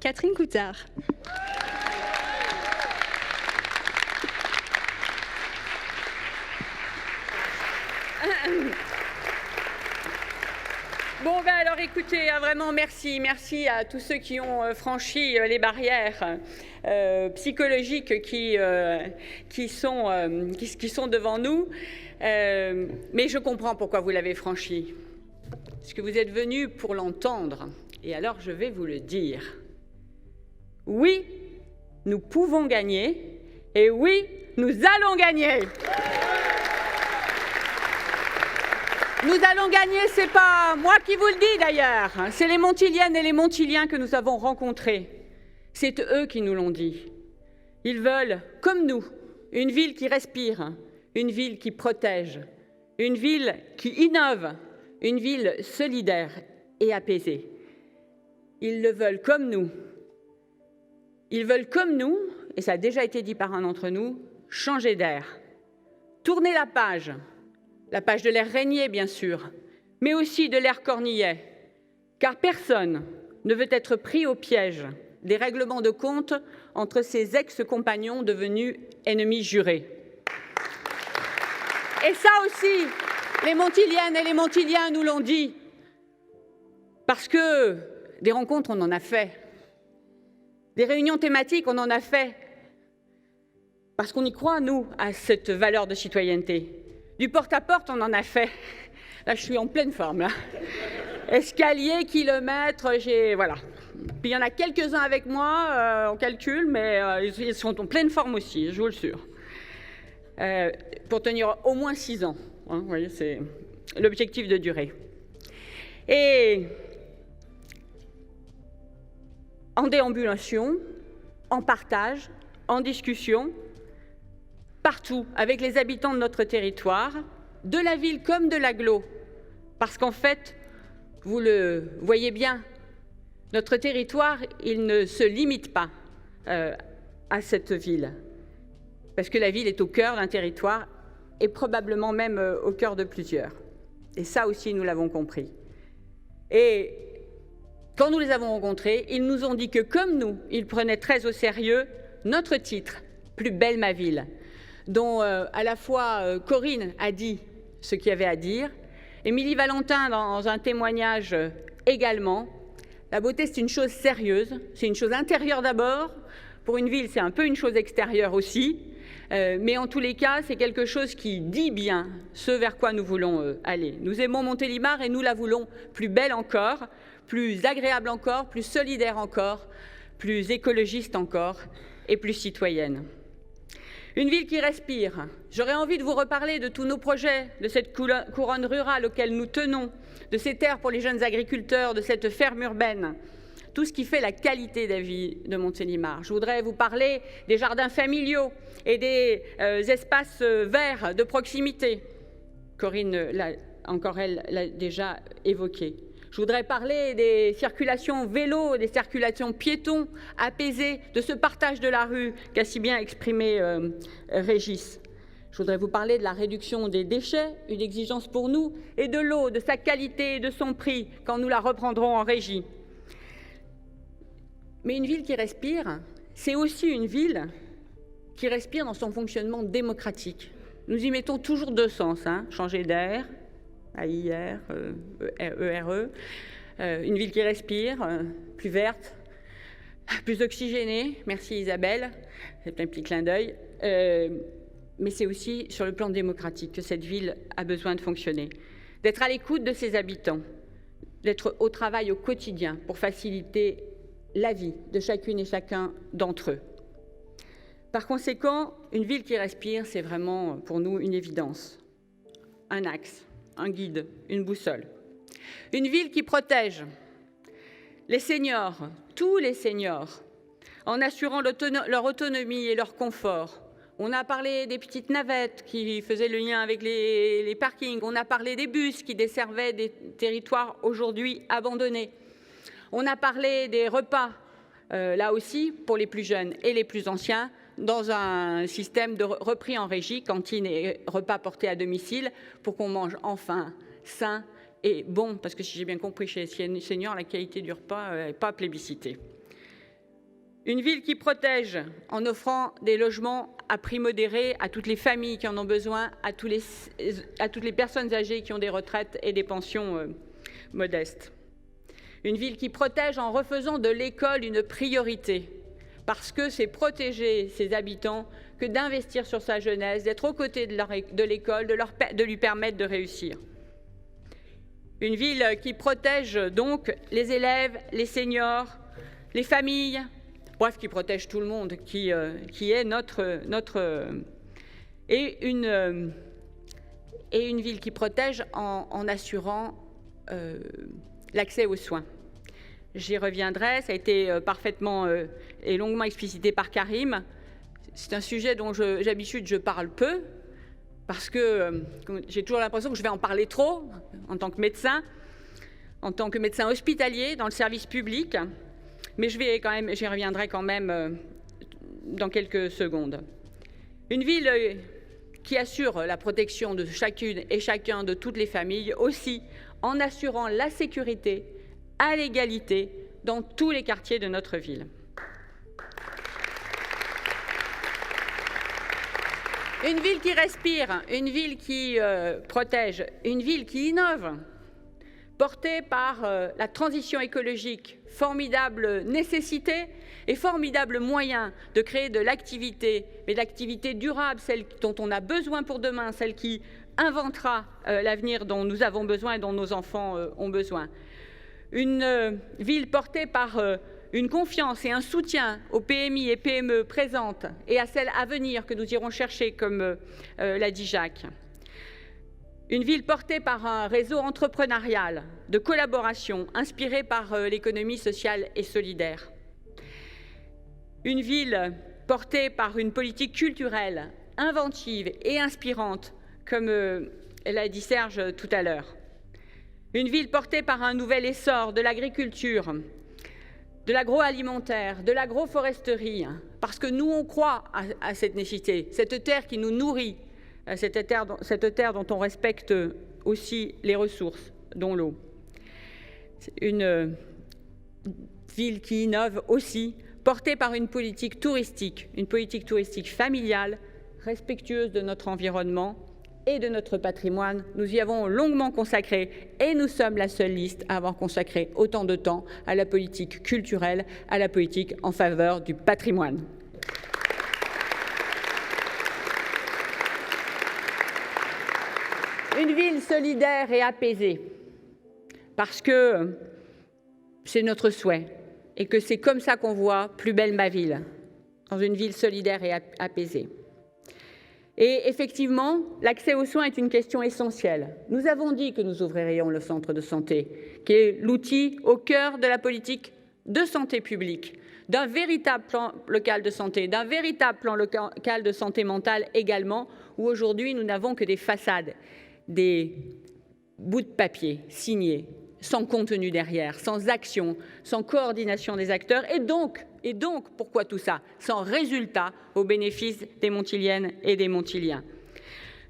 Catherine Coutard. Bon, ben alors écoutez, vraiment merci à tous ceux qui ont franchi les barrières psychologiques qui sont devant nous. Mais je comprends pourquoi vous l'avez franchi. Parce que vous êtes venus pour l'entendre. Et alors je vais vous le dire. Oui, nous pouvons gagner. Et oui, nous allons gagner. Nous allons gagner, c'est pas moi qui vous le dis d'ailleurs, c'est les Montiliennes et les Montiliens que nous avons rencontrés. C'est eux qui nous l'ont dit. Ils veulent, comme nous, une ville qui respire, une ville qui protège, une ville qui innove, une ville solidaire et apaisée. Ils le veulent comme nous. Ils veulent comme nous, et ça a déjà été dit par un d'entre nous, changer d'air. Tourner la page de l'ère Régnier, bien sûr, mais aussi de l'ère Cornillet, car personne ne veut être pris au piège des règlements de compte entre ses ex-compagnons devenus ennemis jurés. Et ça aussi, les Montiliennes et les Montiliens nous l'ont dit, parce que des rencontres, on en a fait, des réunions thématiques, on en a fait, parce qu'on y croit, nous, à cette valeur de citoyenneté. Du porte-à-porte, on en a fait. Là, je suis en pleine forme, là. Escalier, kilomètres, voilà. Puis il y en a quelques-uns avec moi, on calcule, mais ils sont en pleine forme aussi, je vous le jure. Pour tenir au moins 6 ans. Hein, vous voyez, c'est l'objectif de durée. Et en déambulation, en partage, en discussion, partout, avec les habitants de notre territoire, de la ville comme de l'agglo. Parce qu'en fait, vous le voyez bien, notre territoire, il ne se limite pas à cette ville. Parce que la ville est au cœur d'un territoire et probablement même au cœur de plusieurs. Et ça aussi, nous l'avons compris. Et quand nous les avons rencontrés, ils nous ont dit que, comme nous, ils prenaient très au sérieux notre titre, « Plus belle ma ville », dont à la fois Corinne a dit ce qu'il y avait à dire, Émilie Valentin dans un témoignage également. La beauté, c'est une chose sérieuse, c'est une chose intérieure d'abord. Pour une ville, c'est un peu une chose extérieure aussi. Mais en tous les cas, c'est quelque chose qui dit bien ce vers quoi nous voulons aller. Nous aimons Montélimar et nous la voulons plus belle encore, plus agréable encore, plus solidaire encore, plus écologiste encore et plus citoyenne. Une ville qui respire. J'aurais envie de vous reparler de tous nos projets, de cette couronne rurale auquel nous tenons, de ces terres pour les jeunes agriculteurs, de cette ferme urbaine, tout ce qui fait la qualité de la vie de Montélimar. Je voudrais vous parler des jardins familiaux et des espaces verts de proximité. Corinne, elle l'a déjà évoqué. Je voudrais parler des circulations vélo, des circulations piétons apaisées, de ce partage de la rue qu'a si bien exprimé Régis. Je voudrais vous parler de la réduction des déchets, une exigence pour nous, et de l'eau, de sa qualité et de son prix quand nous la reprendrons en régie. Mais une ville qui respire, c'est aussi une ville qui respire dans son fonctionnement démocratique. Nous y mettons toujours 2 sens, changer d'air, AIR, ERE, une ville qui respire, plus verte, plus oxygénée, merci Isabelle, c'est un petit clin d'œil, mais c'est aussi sur le plan démocratique que cette ville a besoin de fonctionner, d'être à l'écoute de ses habitants, d'être au travail au quotidien pour faciliter la vie de chacune et chacun d'entre eux. Par conséquent, une ville qui respire, c'est vraiment pour nous une évidence, un axe, un guide, une boussole. Une ville qui protège les seniors, tous les seniors, en assurant leur autonomie et leur confort. On a parlé des petites navettes qui faisaient le lien avec les parkings. On a parlé des bus qui desservaient des territoires aujourd'hui abandonnés. On a parlé des repas, là aussi, pour les plus jeunes et les plus anciens, dans un système de repris en régie, cantine et repas portés à domicile, pour qu'on mange enfin sain et bon, parce que si j'ai bien compris, chez les seniors, la qualité du repas n'est pas plébiscitée. Une ville qui protège en offrant des logements à prix modéré à toutes les familles qui en ont besoin, à toutes les personnes âgées qui ont des retraites et des pensions modestes. Une ville qui protège en refaisant de l'école une priorité, parce que c'est protéger ses habitants que d'investir sur sa jeunesse, d'être aux côtés de l'école, de lui permettre de réussir. Une ville qui protège donc les élèves, les seniors, les familles, bref, qui protège tout le monde, qui est notre et et une ville qui protège en assurant l'accès aux soins. J'y reviendrai, ça a été parfaitement et longuement explicité par Karim. C'est un sujet dont d'habitude je parle peu, parce que j'ai toujours l'impression que je vais en parler trop en tant que médecin hospitalier dans le service public, mais j'y reviendrai quand même dans quelques secondes. Une ville qui assure la protection de chacune et chacun de toutes les familles, aussi en assurant la sécurité à l'égalité dans tous les quartiers de notre ville. Une ville qui respire, une ville qui protège, une ville qui innove, portée par la transition écologique, formidable nécessité et formidable moyen de créer de l'activité, mais de l'activité durable, celle dont on a besoin pour demain, celle qui inventera l'avenir dont nous avons besoin et dont nos enfants ont besoin. Une ville portée par une confiance et un soutien aux PMI et PME présentes et à celles à venir que nous irons chercher, comme l'a dit Jacques. Une ville portée par un réseau entrepreneurial de collaboration inspiré par l'économie sociale et solidaire. Une ville portée par une politique culturelle inventive et inspirante, comme l'a dit Serge tout à l'heure. Une ville portée par un nouvel essor de l'agriculture, de l'agroalimentaire, de l'agroforesterie, parce que nous, on croit à cette nécessité, cette terre qui nous nourrit, cette terre dont on respecte aussi les ressources, dont l'eau. Une ville qui innove aussi, portée par une politique touristique familiale, respectueuse de notre environnement et de notre patrimoine. Nous y avons longuement consacré et nous sommes la seule liste à avoir consacré autant de temps à la politique culturelle, à la politique en faveur du patrimoine. Une ville solidaire et apaisée, parce que c'est notre souhait et que c'est comme ça qu'on voit Plus belle ma ville, dans une ville solidaire et apaisée. Et effectivement, l'accès aux soins est une question essentielle. Nous avons dit que nous ouvririons le centre de santé, qui est l'outil au cœur de la politique de santé publique, d'un véritable plan local de santé, d'un véritable plan local de santé mentale également, où aujourd'hui nous n'avons que des façades, des bouts de papier signés, sans contenu derrière, sans action, sans coordination des acteurs, et donc, pourquoi tout ça? Sans résultat au bénéfice des Montiliennes et des Montiliens.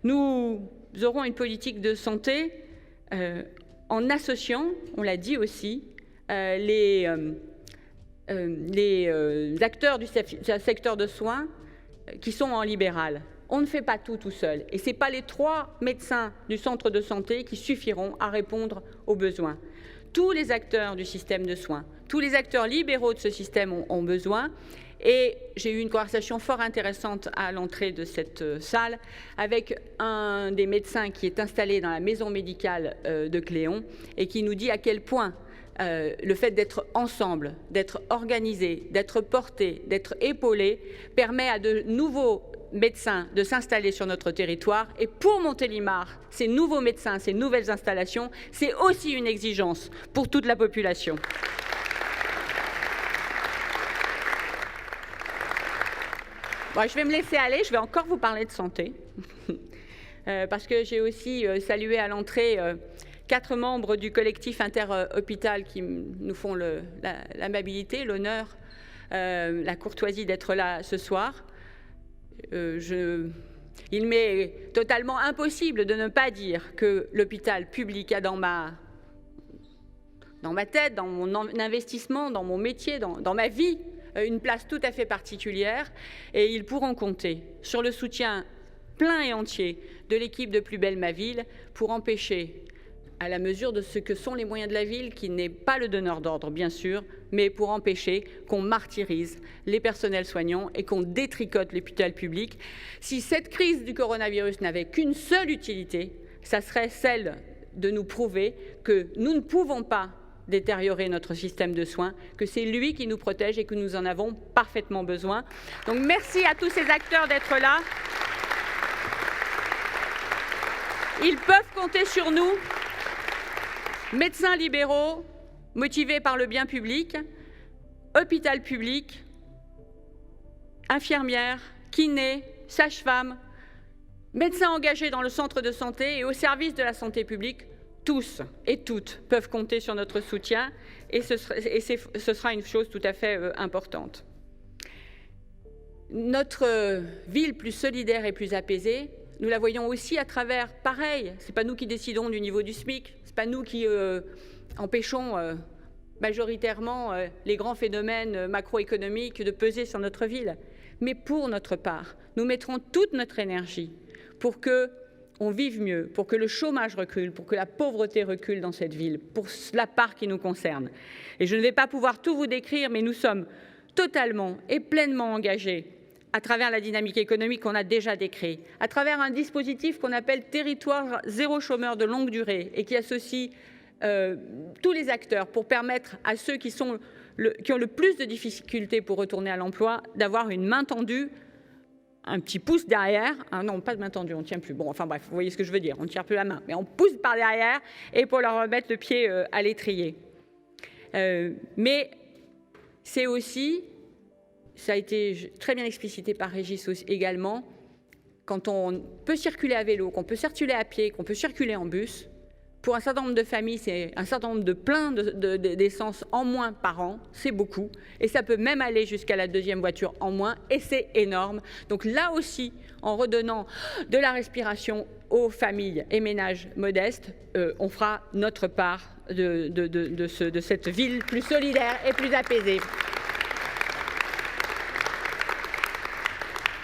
Nous aurons une politique de santé en associant, on l'a dit aussi, les acteurs du secteur de soins qui sont en libéral. On ne fait pas tout seul. Et ce n'est pas les 3 médecins du centre de santé qui suffiront à répondre aux besoins. Tous les acteurs du système de soins, tous les acteurs libéraux de ce système ont besoin. Et j'ai eu une conversation fort intéressante à l'entrée de cette salle avec un des médecins qui est installé dans la maison médicale de Cléon et qui nous dit à quel point le fait d'être ensemble, d'être organisé, d'être porté, d'être épaulé permet à de nouveaux médecins de s'installer sur notre territoire. Et pour Montélimar, ces nouveaux médecins, ces nouvelles installations, c'est aussi une exigence pour toute la population. Bon, je vais me laisser aller, je vais encore vous parler de santé, parce que j'ai aussi salué à l'entrée 4 membres du collectif interhôpital qui nous font l'amabilité, l'honneur, la courtoisie d'être là ce soir. Il m'est totalement impossible de ne pas dire que l'hôpital public a dans ma tête, dans mon investissement, dans mon métier, dans ma vie, une place tout à fait particulière, et ils pourront compter sur le soutien plein et entier de l'équipe de Plus belle ma ville pour empêcher, à la mesure de ce que sont les moyens de la ville, qui n'est pas le donneur d'ordre bien sûr, mais pour empêcher qu'on martyrise les personnels soignants et qu'on détricote l'hôpital public. Si cette crise du coronavirus n'avait qu'une seule utilité, ça serait celle de nous prouver que nous ne pouvons pas détériorer notre système de soins, que c'est lui qui nous protège et que nous en avons parfaitement besoin. Donc merci à tous ces acteurs d'être là. Ils peuvent compter sur nous, médecins libéraux, motivés par le bien public, hôpital public, infirmières, kinés, sages-femmes, médecins engagés dans le centre de santé et au service de la santé publique, tous et toutes peuvent compter sur notre soutien et ce sera une chose tout à fait importante. Notre ville plus solidaire et plus apaisée, nous la voyons aussi à travers, pareil, ce n'est pas nous qui décidons du niveau du SMIC, ce n'est pas nous qui empêchons majoritairement les grands phénomènes macroéconomiques de peser sur notre ville. Mais pour notre part, nous mettrons toute notre énergie pour qu'on vive mieux, pour que le chômage recule, pour que la pauvreté recule dans cette ville, pour la part qui nous concerne. Et je ne vais pas pouvoir tout vous décrire, mais nous sommes totalement et pleinement engagés à travers la dynamique économique qu'on a déjà décrite, à travers un dispositif qu'on appelle territoire zéro chômeur de longue durée et qui associe tous les acteurs pour permettre à ceux qui ont le plus de difficultés pour retourner à l'emploi d'avoir une main tendue, un petit pouce derrière. Ah non, pas de main tendue, on ne tient plus. Bon, enfin bref, vous voyez ce que je veux dire, on ne tire plus la main, mais on pousse par derrière et pour leur remettre le pied à l'étrier. Mais c'est aussi, ça a été très bien explicité par Régis également, quand on peut circuler à vélo, qu'on peut circuler à pied, qu'on peut circuler en bus, pour un certain nombre de familles, c'est un certain nombre de pleins d'essence en moins par an, c'est beaucoup. Et ça peut même aller jusqu'à la deuxième voiture en moins, et c'est énorme. Donc là aussi, en redonnant de la respiration aux familles et ménages modestes, on fera notre part de cette ville plus solidaire et plus apaisée.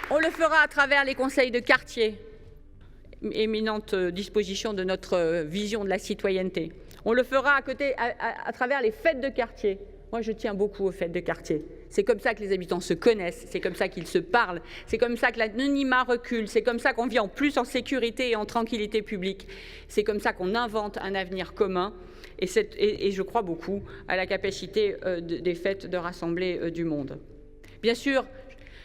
On le fera à travers les conseils de quartier, éminente disposition de notre vision de la citoyenneté. On le fera à travers les fêtes de quartier. Moi, je tiens beaucoup aux fêtes de quartier. C'est comme ça que les habitants se connaissent, c'est comme ça qu'ils se parlent, c'est comme ça que l'anonymat recule, c'est comme ça qu'on vit en plus en sécurité et en tranquillité publique. C'est comme ça qu'on invente un avenir commun. Et je crois beaucoup à la capacité des fêtes de rassembler du monde. Bien sûr,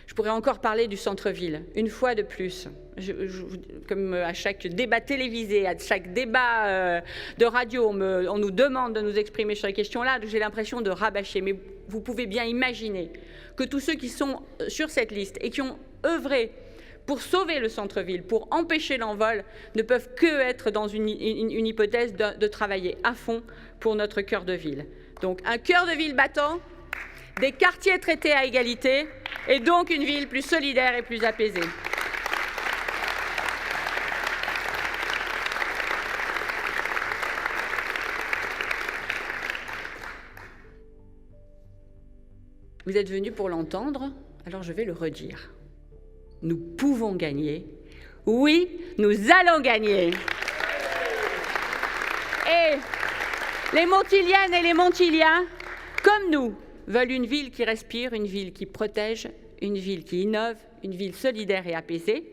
je pourrais encore parler du centre-ville. Une fois de plus, comme à chaque débat télévisé, à chaque débat de radio, on nous demande de nous exprimer sur les questions-là, j'ai l'impression de rabâcher. Mais vous pouvez bien imaginer que tous ceux qui sont sur cette liste et qui ont œuvré pour sauver le centre-ville, pour empêcher l'envol, ne peuvent que être dans une hypothèse de travailler à fond pour notre cœur de ville. Donc un cœur de ville battant, des quartiers traités à égalité et donc une ville plus solidaire et plus apaisée. Vous êtes venus pour l'entendre, alors je vais le redire. Nous pouvons gagner. Oui, nous allons gagner. Et les Montiliennes et les Montiliens, comme nous, veulent une ville qui respire, une ville qui protège, une ville qui innove, une ville solidaire et apaisée.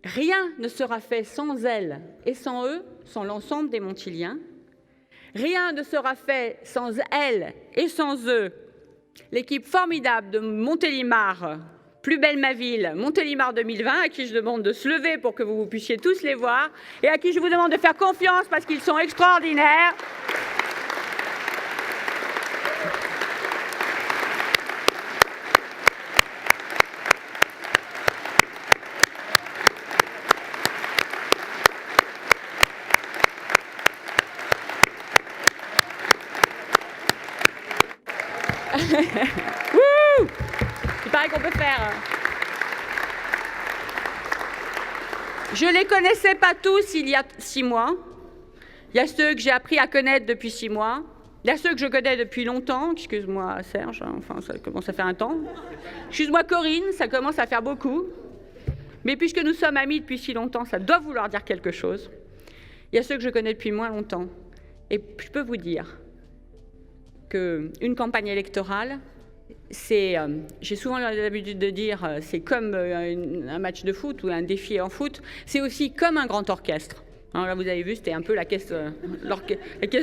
Rien ne sera fait sans elles et sans eux, sans l'ensemble des Montiliens. Rien ne sera fait sans elles et sans eux. L'équipe formidable de Montélimar, Plus belle ma ville, Montélimar 2020, à qui je demande de se lever pour que vous puissiez tous les voir et à qui je vous demande de faire confiance parce qu'ils sont extraordinaires. C'est pareil qu'on peut faire. Je ne les connaissais pas tous il y a 6 mois. Il y a ceux que j'ai appris à connaître depuis 6 mois. Il y a ceux que je connais depuis longtemps. Excuse-moi Serge, enfin ça commence à faire un temps. Excuse-moi Corinne, ça commence à faire beaucoup. Mais puisque nous sommes amis depuis si longtemps, ça doit vouloir dire quelque chose. Il y a ceux que je connais depuis moins longtemps. Et je peux vous dire qu'une campagne électorale, c'est, j'ai souvent l'habitude de dire, c'est comme un match de foot ou un défi en foot, c'est aussi comme un grand orchestre. Alors là, vous avez vu, c'était un peu la caisse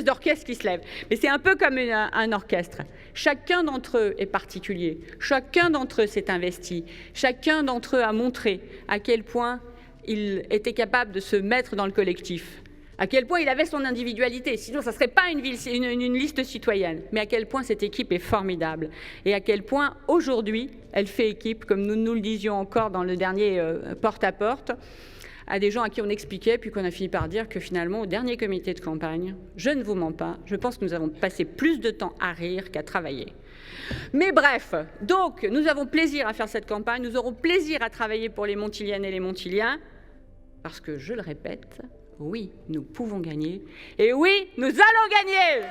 d'orchestre qui se lève. Mais c'est un peu comme un orchestre. Chacun d'entre eux est particulier. Chacun d'entre eux s'est investi. Chacun d'entre eux a montré à quel point il était capable de se mettre dans le collectif, à quel point il avait son individualité, sinon ça ne serait pas une liste citoyenne, mais à quel point cette équipe est formidable, et à quel point aujourd'hui elle fait équipe, comme nous le disions encore dans le dernier porte-à-porte, à des gens à qui on expliquait, puis qu'on a fini par dire que finalement, au dernier comité de campagne, je ne vous mens pas, je pense que nous avons passé plus de temps à rire qu'à travailler. Mais bref, donc nous avons plaisir à faire cette campagne, nous aurons plaisir à travailler pour les Montiliennes et les Montiliens, parce que, je le répète, oui, nous pouvons gagner, et oui, nous allons gagner!